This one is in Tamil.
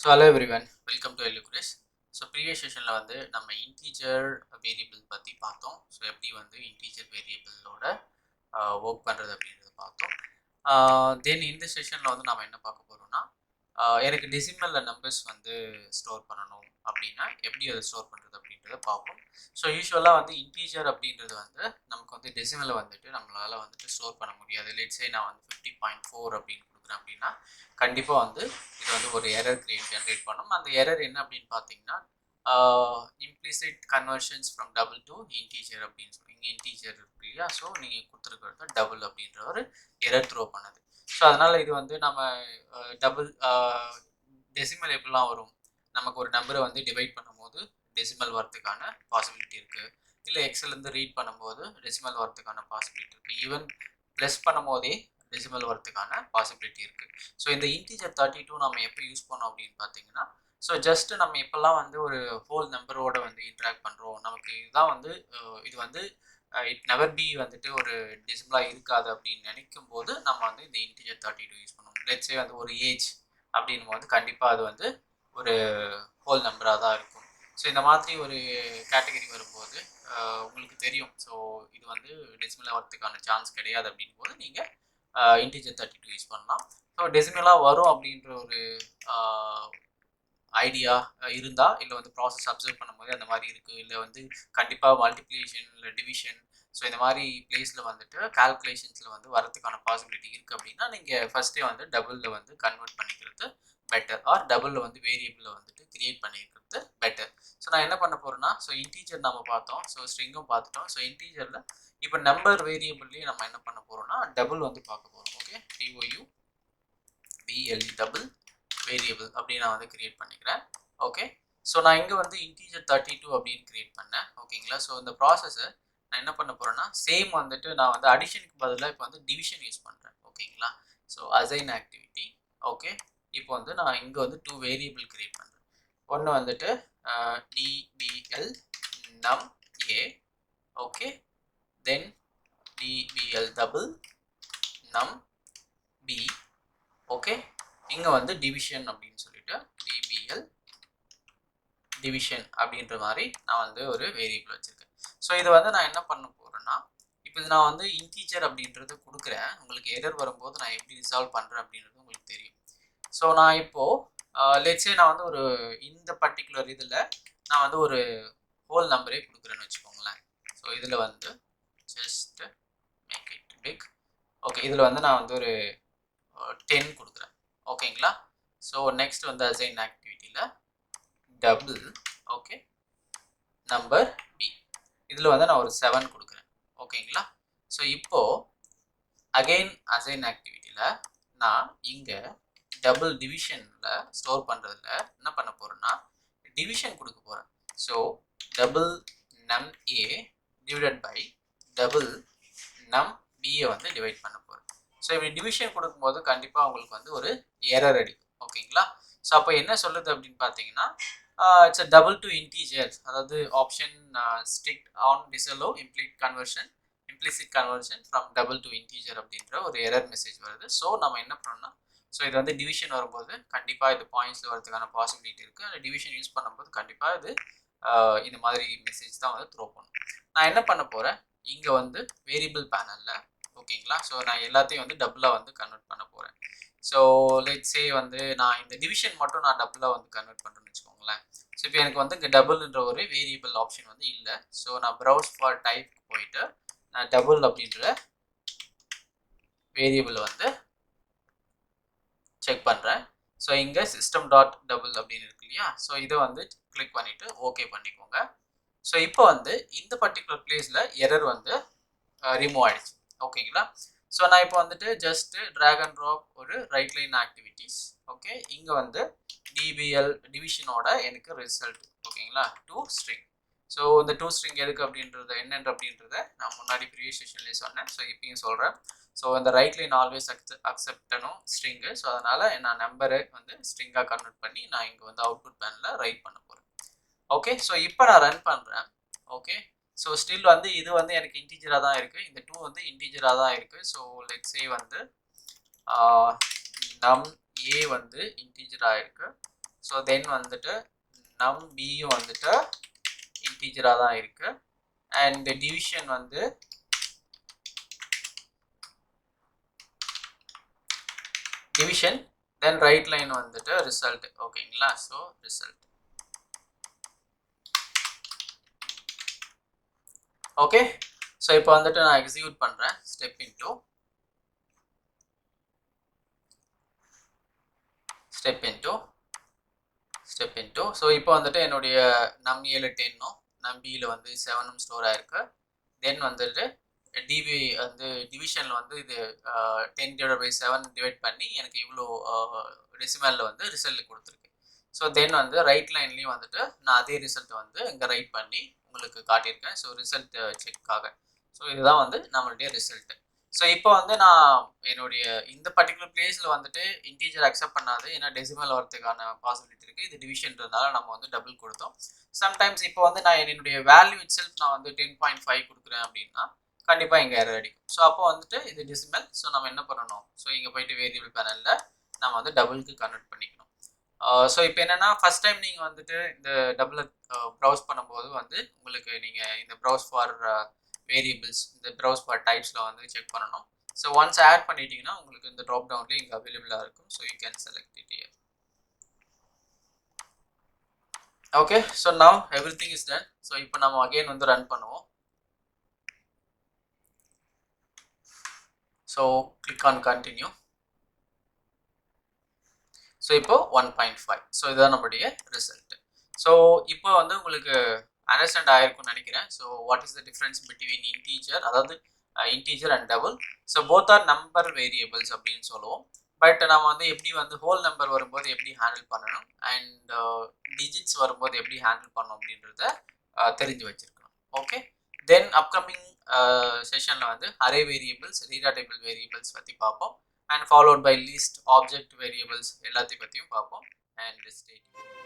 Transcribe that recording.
hello everyone, welcome to yellowgreys. So previous sessionல வந்து நம்ம integer variable பத்தி பார்த்தோம். ஸோ எப்படி வந்து integer variableோட ஒர்க் பண்ணுறது அப்படின்றத பார்த்தோம். தென் இந்த செஷனில் வந்து நம்ம என்ன பார்க்க போகிறோம்னா, எனக்கு டெசிமலில் நம்பர்ஸ் வந்து ஸ்டோர் பண்ணணும் அப்படின்னா எப்படி அதை ஸ்டோர் பண்ணுறது அப்படின்றத பார்ப்போம். ஸோ யூஸ்வலாக வந்து இன்டீஜர் அப்படின்றது வந்து நமக்கு வந்து டெசிமலில் வந்துட்டு நம்மளால் வந்துட்டு ஸ்டோர் பண்ண முடியாது. லெட்ஸே நான் வந்து 50.4 அப்படின்னு கொடுக்குறேன் அப்படின்னா கண்டிப்பாக வந்து இது வந்து ஒரு எரர் ஜென்ரேட் பண்ணும். அந்த எரர் என்ன அப்படின்னு பார்த்தீங்கன்னா, implicit conversions from double to integer அப்படின்னு சொல்லி இங்கே இன்டீஜர் இருக்கு இல்லையா, ஸோ நீங்கள் கொடுத்துருக்கிறது டபுள் அப்படின்ற ஒரு எரர் த்ரோ பண்ணுது. ஸோ அதனால் இது வந்து நம்ம டபுள் டெசிமல் எப்படிலாம் வரும், நமக்கு ஒரு நம்பரை வந்து டிவைட் பண்ணும்போது டெசிமல் வரத்துக்கான பாசிபிலிட்டி இருக்குது, இல்லை எக்ஸல்லேருந்து ரீட் பண்ணும்போது டெசிமல் வரத்துக்கான பாசிபிலிட்டி இருக்குது, ஈவன் ப்ளஸ் பண்ணும் போதே டெசிமல் வரத்துக்கான பாசிபிலிட்டி இருக்குது. ஸோ இந்த இன்டீஜர் 32 நம்ம எப்போ யூஸ் பண்ணோம் அப்படின்னு பார்த்தீங்கன்னா, ஸோ ஜஸ்ட் நம்ம இப்போல்லாம் வந்து ஒரு ஹோல் நம்பரோட வந்து இன்ட்ராக்ட் பண்ணுறோம், நமக்கு இதுதான் வந்து இது வந்து இட் நெவர் பி வந்துட்டு ஒரு டெசிமலாக இருக்காது அப்படின்னு நினைக்கும் போது நம்ம வந்து இந்த இன்டீஜர் 32 யூஸ் பண்ணுவோம். லெட்ஸே வந்து ஒரு ஏஜ் அப்படின்னும் போது கண்டிப்பாக அது வந்து ஒரு ஹோல் நம்பராக தான் இருக்கும். ஸோ இந்த மாதிரி ஒரு கேட்டகரி வரும்போது உங்களுக்கு தெரியும், ஸோ இது வந்து டெசிமலாக வரதுக்கான சான்ஸ் கிடையாது அப்படின் போது நீங்கள் இன்டீஜர் 32 யூஸ் பண்ணலாம். ஸோ டெசிமலாக வரும் அப்படின்ற ஒரு ஐடியா இருந்தால், இல்லை வந்து ப்ராசஸ் அப்சர்வ் பண்ணும்போது அந்த மாதிரி இருக்குது, இல்லை வந்து கண்டிப்பாக மல்டிப்ளிகேஷன் இல்லை டிவிஷன் ஸோ இந்த மாதிரி பிளேஸில் வந்துட்டு கால்குலேஷன்ஸில் வந்து வரதுக்கான பாசிபிலிட்டி இருக்குது அப்படின்னா நீங்கள் ஃபஸ்ட்டே வந்து டபுளில் வந்து கன்வெர்ட் பண்ணிக்கிறது பெட்டர், ஆர் டபுளில் வந்து வேரியபிளில் வந்துட்டு கிரியேட் பண்ணிக்கிறது பெட்டர். ஸோ நான் என்ன பண்ண போகிறேன்னா, ஸோ இன்டீஜர் நம்ம பார்த்தோம், ஸோ ஸ்ட்ரிங்கும் பார்த்துட்டோம். ஸோ இன்டீஜரில் இப்போ நம்பர் வேரியபிள்லேயே நம்ம என்ன பண்ண போகிறோம்னா டபுள் வந்து பார்க்க போகிறோம். ஓகே, DOUBLE டபுள் வேரியபிள் அப்படின்னு நான் வந்து கிரியேட் பண்ணிக்கிறேன். ஓகே, ஸோ நான் இங்கே வந்து இன்டீஜர் 32 அப்படின்னு கிரியேட் பண்ணேன். ஓகேங்களா, ஸோ இந்த ப்ராசஸை நான் என்ன பண்ண போகிறேன்னா, சேம் வந்துட்டு நான் வந்து அடிஷனுக்கு பதிலாக இப்போ வந்து டிவிஷன் யூஸ் பண்ணுறேன். ஓகேங்களா, ஸோ அசைன் ஆக்டிவிட்டி. ஓகே, இப்போ வந்து நான் இங்கே வந்து 2 வேரியபிள் கிரியேட் பண்ணுறேன். ஒன்று வந்துட்டு DBL num A, okay, then DBL double num B. Okay, இங்கே வந்து டிவிஷன் அப்படின்னு சொல்லிட்டு DBL டிவிஷன் அப்படின்ற மாதிரி நான் வந்து ஒரு வேரியபிள் வச்சுருக்கேன். ஸோ இது வந்து நான் என்ன பண்ண போகிறேன்னா, இப்போ இது நான் வந்து இன்டீஜர் அப்படின்றது கொடுக்குறேன், உங்களுக்கு எரர் வரும்போது நான் எப்படி ரிசால்வ் பண்ணுறேன் அப்படின்றது உங்களுக்கு தெரியும். ஸோ நான் இப்போது லெட்ஸே நான் வந்து ஒரு இந்த பர்டிகுலர் இதில் நான் வந்து ஒரு ஹோல் நம்பரே கொடுக்குறேன்னு வச்சுக்கோங்களேன். ஸோ இதில் வந்து just make it big. Okay, இதில் வந்து நான் வந்து ஒரு 10 கொடுக்குறேன். ஓகேங்களா, ஸோ நெக்ஸ்ட் வந்து அசைன் ஆக்டிவிட்டியில் டபுள், ஓகே, நம்பர் பி, இதில் வந்து நான் ஒரு 7 கொடுக்குறேன். ஓகேங்களா, ஸோ இப்போது அகெயின் அசைன் ஆக்டிவிட்டியில் நான் இங்கே டபுள் டிவிஷனில் ஸ்டோர் பண்ணுறதுல என்ன பண்ண போகிறேன்னா டிவிஷன் கொடுக்க போகிறேன். ஸோ டபுள் நம் ஏ டிவைடட் பை டபுள் நம் பியை வந்து டிவைட் பண்ண போகிறேன். ஸோ இப்படி டிவிஷன் கொடுக்கும்போது கண்டிப்பாக உங்களுக்கு வந்து ஒரு எரர் அடிக்கும். ஓகேங்களா, ஸோ அப்போ என்ன சொல்லுது அப்படின்னு பார்த்தீங்கன்னா, it's a double to integer, அதாவது option strict on disallow implicit conversion from double to integer அப்படின்ற ஒரு எரர் மெசேஜ் வருது. ஸோ நம்ம என்ன பண்ணோம்னா, ஸோ இது வந்து டிவிஷன் வரும்போது கண்டிப்பாக இது பாயிண்ட்ஸில் வரதுக்கான பாசிபிலிட்டி இருக்குது. அந்த டிவிஷன் யூஸ் பண்ணும்போது கண்டிப்பாக இது இந்த மாதிரி மெசேஜ் தான் வந்து த்ரோ பண்ணும். நான் என்ன பண்ண போகிறேன், இங்கே வந்து வேரியபிள் பேனலில், ஓகேங்களா, ஸோ நான் எல்லாத்தையும் வந்து டபுளாக வந்து கன்வெர்ட் பண்ண போகிறேன். ஸோ லெட்ஸே வந்து நான் இந்த டிவிஷன் மட்டும் நான் டபுளாக வந்து கன்வெர்ட் பண்ணுறேன்னு வச்சுக்கோங்களேன். ஸோ இப்போ எனக்கு வந்து இங்கே டபுள்ன்ற ஒரு வேரியபிள் ஆப்ஷன் வந்து இல்லை. ஸோ நான் ப்ரௌஸ் ஃபார் டைப் போயிட்டு நான் டபுள் அப்படின்ற வேரியபிள் வந்து செக் பண்ணுறேன். ஸோ இங்கே சிஸ்டம் டாட் டபுள் அப்படின்னு இருக்கு இல்லையா, ஸோ இதை வந்து கிளிக் பண்ணிவிட்டு ஓகே பண்ணிக்கோங்க. ஸோ இப்போ வந்து இந்த பர்டிகுலர் பிளேஸில் எரர் வந்து ரிமூவ் ஆகிடுச்சு. ஓகேங்களா, ஸோ நான் இப்போ வந்துட்டு ஜஸ்ட்டு ட்ராக் அண்ட் ட்ராப் ஒரு ரைட் லைன் ஆக்டிவிட்டீஸ். ஓகே, இங்கே வந்து டிபிஎல் டிவிஷனோட எனக்கு ரிசல்ட், ஓகேங்களா, 2 ஸ்ட்ரிங். ஸோ இந்த 2 ஸ்ட்ரிங் எதுக்கு அப்படின்றத என்னென்று அப்படின்றத நான் முன்னாடி ப்ரீவியஸ் செஷன்லேயே சொன்னேன். ஸோ இப்பயும் சொல்கிறேன். ஸோ இந்த ரைட் லைன் ஆல்வேஸ் அக்செப்டனும் ஸ்ட்ரிங்கு. ஸோ அதனால் நான் நம்பரை வந்து ஸ்ட்ரிங்காக கன்வெர்ட் பண்ணி நான் இங்கே வந்து அவுட்புட் பேனில் ரைட் பண்ண போகிறேன். ஓகே, ஸோ இப்போ நான் ரன் பண்ணுறேன். ஓகே, ஸோ ஸ்டில் வந்து இது வந்து எனக்கு இன்டீஜராக தான் இருக்குது, இந்த 2 வந்து இன்டீஜராக தான் இருக்குது. ஸோ லெட்ஸே வந்து நம் ஏ வந்து இன்டீஜராக இருக்குது. ஸோ தென் வந்துட்டு நம் பியும் வந்துட்டு இன்டீஜராக தான் இருக்குது. அண்ட் டிவிஷன் வந்து டிவிஷன் தென் ரைட் லைன் வந்துட்டு ரிசல்ட். ஓகேங்களா? So result. ஓகே, ஸோ இப்போ வந்துட்டு நான் எக்ஸிக்யூட் பண்ணுறேன். ஸ்டெப் இன்டூ ஸோ இப்போ வந்துட்டு என்னுடைய நம் ஏல 10 நம் பியில் வந்து 7 ஸ்டோர் ஆயிருக்கு. தென் வந்துட்டு டிவி வந்து டிவிஷனில் வந்து இது 10/7 டிவைட் பண்ணி எனக்கு இவ்வளோ டெசிமலில் வந்து ரிசல்ட் கொடுத்துருக்கு. ஸோ தென் வந்து ரைட் லைன்லேயும் வந்துட்டு நான் அதே ரிசல்ட் வந்து இங்கே ரைட் பண்ணி உங்களுக்கு காட்டியிருக்கேன். So result செக்காக. ஸோ இதுதான் வந்து நம்மளுடைய ரிசல்ட். ஸோ இப்போ வந்து நான் என்னுடைய இந்த பர்டிகுலர் பிளேஸில் வந்துட்டு இன்டீஜர் அக்செப்ட் பண்ணாது, ஏன்னா டெசிமல் வரதுக்கான பாசிபிலிட்டி இருக்குது. இது டிவிஷன்றதுனால நம்ம வந்து டபுள் கொடுத்தோம். சம்டைம்ஸ் இப்போ வந்து நான் என்னுடைய வேல்யூ இட் செல்ஃப் நான் வந்து 10.5 கொடுக்குறேன் அப்படின்னா கண்டிப்பாக இங்கே எரர் அடிக்கும். ஸோ அப்போ வந்துட்டு இது டெசிமல். ஸோ நம்ம என்ன பண்ணணும்? ஸோ இங்கே போயிட்டு வேரியபிள் பேனலில் நம்ம வந்து டபுளுக்கு கன்வெர்ட் பண்ணிக்கணும். ஸோ இப்போ என்னென்னா ஃபஸ்ட் டைம் நீங்கள் வந்துட்டு இந்த டபுளை ப்ரௌஸ் பண்ணும்போது வந்து உங்களுக்கு நீங்கள் இந்த ப்ரௌஸ் ஃபார் வேரியபிள்ஸ், இந்த ப்ரௌஸ் ஃபார் டைப்ஸில் வந்து செக் பண்ணணும். ஸோ ஒன்ஸ் ஆட் பண்ணிட்டீங்கன்னா உங்களுக்கு இந்த ட்ராப் டவுன்லேயே இங்கே அவைலபிளாக இருக்கும். So you can select it here. Okay, so now every thing is done. So இப்போ நம்ம அகெயின் வந்து ரன் பண்ணுவோம். So click on continue. So இப்போ 1.5. ஸோ இதுதான் நம்மளுடைய ரிசல்ட். ஸோ இப்போ வந்து உங்களுக்கு அண்டர்ஸ்டாண்ட் ஆகிருக்கும்னு நினைக்கிறேன். So what is the difference between integer, அதாவது integer and double. So both are number variables அப்படின்னு சொல்லுவோம். பட் நம்ம வந்து எப்படி வந்து ஹோல் நம்பர் வரும்போது எப்படி ஹேண்டில் பண்ணணும் அண்ட் டிஜிட்ஸ் வரும்போது எப்படி ஹேண்டில் பண்ணணும் அப்படின்றத தெரிஞ்சு வச்சுருக்கணும். ஓகே, தென் அப்கமிங் செஷனில் வந்து அரே வேரியபிள்ஸ், ரீடாட்டபிள் வேரியபிள்ஸ் பற்றி பார்ப்போம். And followed by list, object variables எல்லாத்தையும் பற்றியும் பார்ப்போம். And stay tuned.